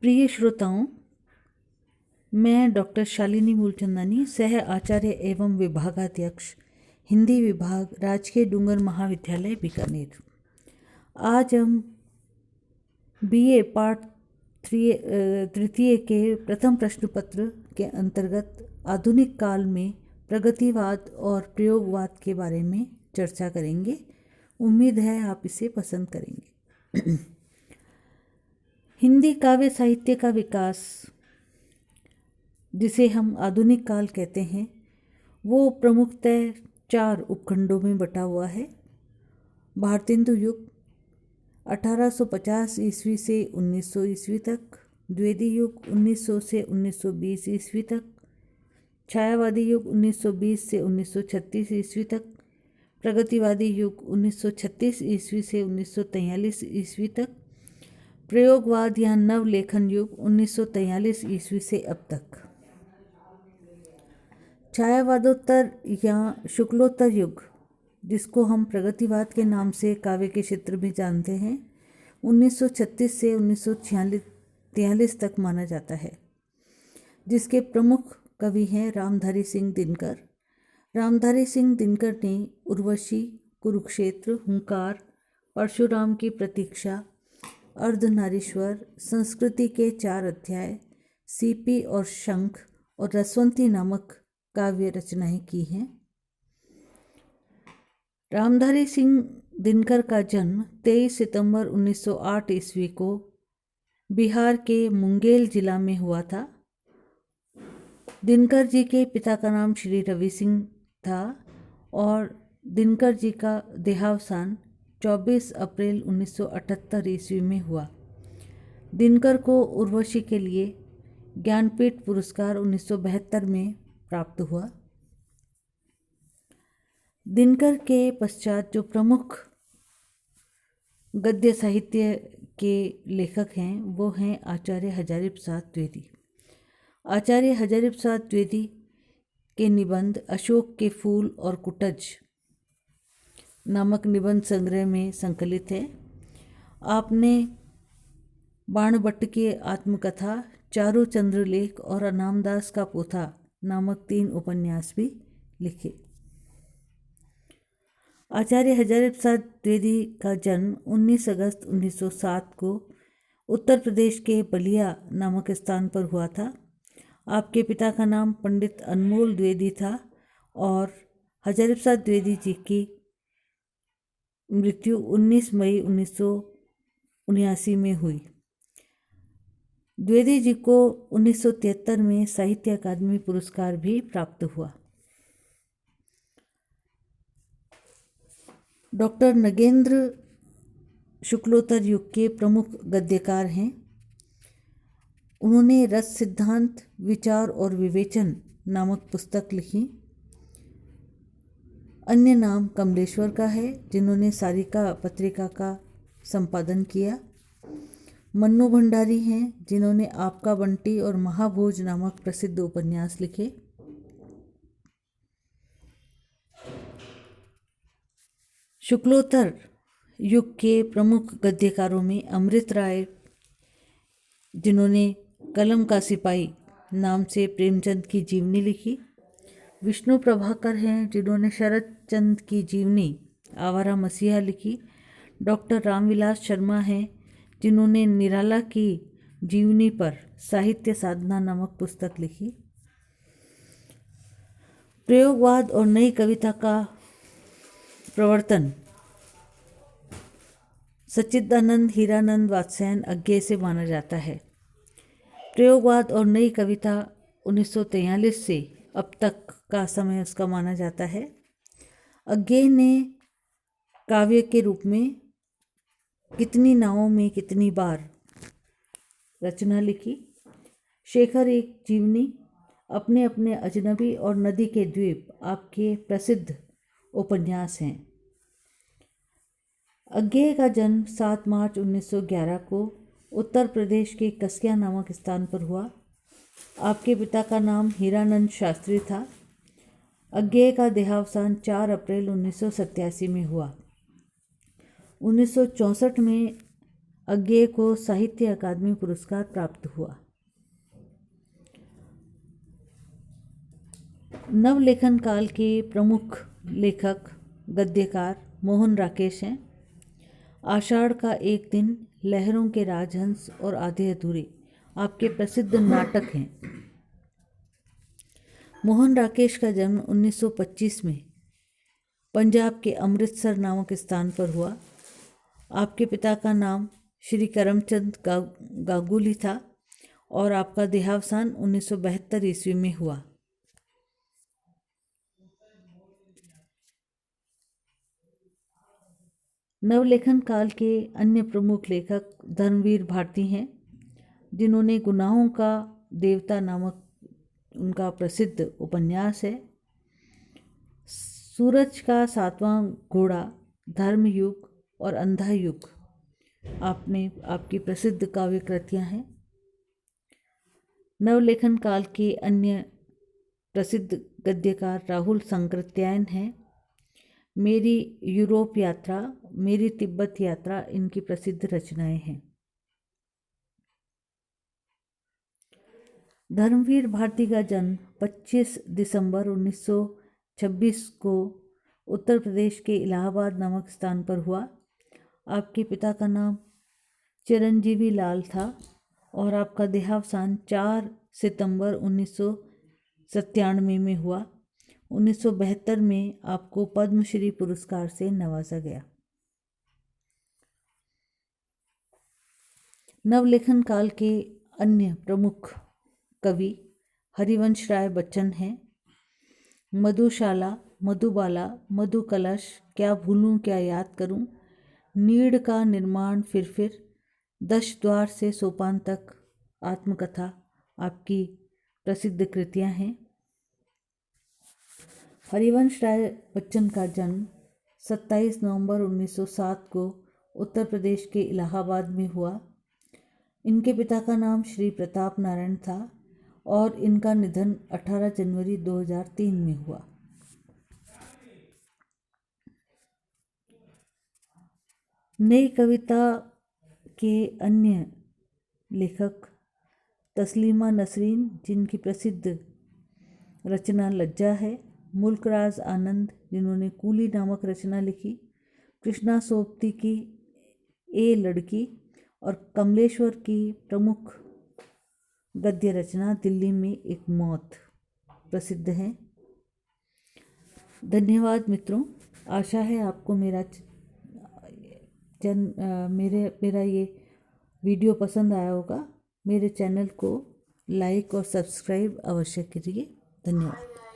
प्रिय श्रोताओं, मैं डॉक्टर शालिनी मूलचंदानी, सह आचार्य एवं विभागाध्यक्ष, हिंदी विभाग, राजकीय डूंगर महाविद्यालय बीकानेर। आज हम बीए पार्ट तृतीय के प्रथम प्रश्न पत्र के अंतर्गत आधुनिक काल में प्रगतिवाद और प्रयोगवाद के बारे में चर्चा करेंगे। उम्मीद है आप इसे पसंद करेंगे। हिंदी काव्य साहित्य का विकास, जिसे हम आधुनिक काल कहते हैं, वो प्रमुखतः 4 उपखंडों में बटा हुआ है। भारतेंदु युग 1850 ईस्वी से 1900 ईस्वी तक, द्विवेदी युग 1900 से 1920 ईस्वी तक, छायावादी युग 1920 से 1936 ईस्वी तक, प्रगतिवादी युग 1936 ईस्वी से 1943 ईस्वी तक, प्रयोगवाद या नवलेखन युग 1943 ईस्वी से अब तक। छायावादोत्तर या शुक्लोत्तर युग, जिसको हम प्रगतिवाद के नाम से काव्य के क्षेत्र में जानते हैं, 1936 से 1943 तक माना जाता है, जिसके प्रमुख कवि हैं रामधारी सिंह दिनकर। रामधारी सिंह दिनकर ने उर्वशी, कुरुक्षेत्र, हुंकार, परशुराम की प्रतीक्षा, अर्धनारीश्वर, संस्कृति के 4 अध्याय, सीपी और शंख और रसवंती नामक काव्य रचनाएं की हैं। रामधारी सिंह दिनकर का जन्म 23 सितंबर 1908 ईस्वी को बिहार के मुंगेर जिला में हुआ था। दिनकर जी के पिता का नाम श्री रवि सिंह था और दिनकर जी का देहावसान 24 अप्रैल 1978 ईस्वी में हुआ। दिनकर को उर्वशी के लिए ज्ञानपीठ पुरस्कार 1972 में प्राप्त हुआ। दिनकर के पश्चात जो प्रमुख गद्य साहित्य के लेखक हैं वो हैं आचार्य हजारी प्रसाद द्विवेदी। आचार्य हजारी प्रसाद द्विवेदी के निबंध अशोक के फूल और कुटज नामक निबंध संग्रह में संकलित है। आपने बाणभट्ट की आत्मकथा, चारू चंद्रलेख और अनामदास का पोथा नामक 3 उपन्यास भी लिखे। आचार्य हजारी प्रसाद द्विवेदी का जन्म 19 अगस्त 1907 को उत्तर प्रदेश के बलिया नामक स्थान पर हुआ था। आपके पिता का नाम पंडित अनमोल द्विवेदी था और हजारी प्रसाद द्विवेदी जी की मृत्यु 19 मई 1979 में हुई। द्विवेदी जी को 1973 में साहित्य अकादमी पुरस्कार भी प्राप्त हुआ। डॉक्टर नगेंद्र शुक्लोत्तर युग के प्रमुख गद्यकार हैं। उन्होंने रस सिद्धांत, विचार और विवेचन नामक पुस्तक लिखी। अन्य नाम कमलेश्वर का है, जिन्होंने सारिका पत्रिका का संपादन किया। मन्नू भंडारी हैं, जिन्होंने आपका बंटी और महाभोज नामक प्रसिद्ध उपन्यास लिखे। शुक्लोत्तर युग के प्रमुख गद्यकारों में अमृत राय, जिन्होंने कलम का सिपाही नाम से प्रेमचंद की जीवनी लिखी। विष्णु प्रभाकर हैं, जिन्होंने शरद चंद्र की जीवनी आवारा मसीहा लिखी। डॉक्टर रामविलास शर्मा हैं, जिन्होंने निराला की जीवनी पर साहित्य साधना नामक पुस्तक लिखी। प्रयोगवाद और नई कविता का प्रवर्तन सच्चिदानंद हीरानंद वात्स्यायन अज्ञेय से माना जाता है। प्रयोगवाद और नई कविता 1943 से अब तक का समय उसका माना जाता है। अज्ञेय ने काव्य के रूप में कितनी नावों में कितनी बार रचना लिखी। शेखर एक जीवनी, अपने अपने अजनबी और नदी के द्वीप आपके प्रसिद्ध उपन्यास हैं। अज्ञेय का जन्म 7 मार्च 1911 को उत्तर प्रदेश के कसिया नामक स्थान पर हुआ। आपके पिता का नाम हीरानंद शास्त्री था। अज्ञेय का देहावसान 4 अप्रैल 1987 में हुआ। 1964 में अज्ञेय को साहित्य अकादमी पुरस्कार प्राप्त हुआ। नवलेखन काल के प्रमुख लेखक गद्यकार मोहन राकेश हैं। आषाढ़ का एक दिन, लहरों के राजहंस और आधे अधूरे आपके प्रसिद्ध नाटक हैं। मोहन राकेश का जन्म 1925 में पंजाब के अमृतसर नामक स्थान पर हुआ। आपके पिता का नाम श्री करमचंद गांगुली था और आपका देहावसान 1972 ईस्वी में हुआ। नवलेखन काल के अन्य प्रमुख लेखक धर्मवीर भारती हैं, जिन्होंने गुनाहों का देवता नामक उनका प्रसिद्ध उपन्यास है। सूरज का सातवां घोड़ा, धर्मयुग और अंधा युग आपकी प्रसिद्ध काव्य कृतियाँ हैं। नवलेखन काल के अन्य प्रसिद्ध गद्यकार राहुल संकृत्यायन हैं। मेरी यूरोप यात्रा, मेरी तिब्बत यात्रा इनकी प्रसिद्ध रचनाएं हैं। धर्मवीर भारती का जन्म 25 दिसंबर 1926 को उत्तर प्रदेश के इलाहाबाद नामक स्थान पर हुआ। आपके पिता का नाम चिरंजीवी लाल था और आपका देहावसान 4 सितंबर 1997 में हुआ। 1972 में आपको पद्मश्री पुरस्कार से नवाजा गया। नवलेखन काल के अन्य प्रमुख कवि हरिवंश राय बच्चन हैं। मधुशाला, मधुबाला, मधुकलश, क्या भूलूं क्या याद करूं, नीड़ का निर्माण, फिर 10 द्वार से सोपान तक, आत्मकथा आपकी प्रसिद्ध कृतियां हैं। हरिवंश राय बच्चन का जन्म 27 नवंबर 1907 को उत्तर प्रदेश के इलाहाबाद में हुआ। इनके पिता का नाम श्री प्रताप नारायण था और इनका निधन 18 जनवरी 2003 में हुआ। नई कविता के अन्य लेखक तस्लीमा नसरीन, जिनकी प्रसिद्ध रचना लज्जा है। मुल्कराज आनंद, जिन्होंने कूली नामक रचना लिखी। कृष्णा सोबती की ए लड़की और कमलेश्वर की प्रमुख गद्य रचना दिल्ली में एक मौत प्रसिद्ध है। धन्यवाद मित्रों। आशा है आपको मेरा ये वीडियो पसंद आया होगा। मेरे चैनल को लाइक और सब्सक्राइब अवश्य करिए। धन्यवाद।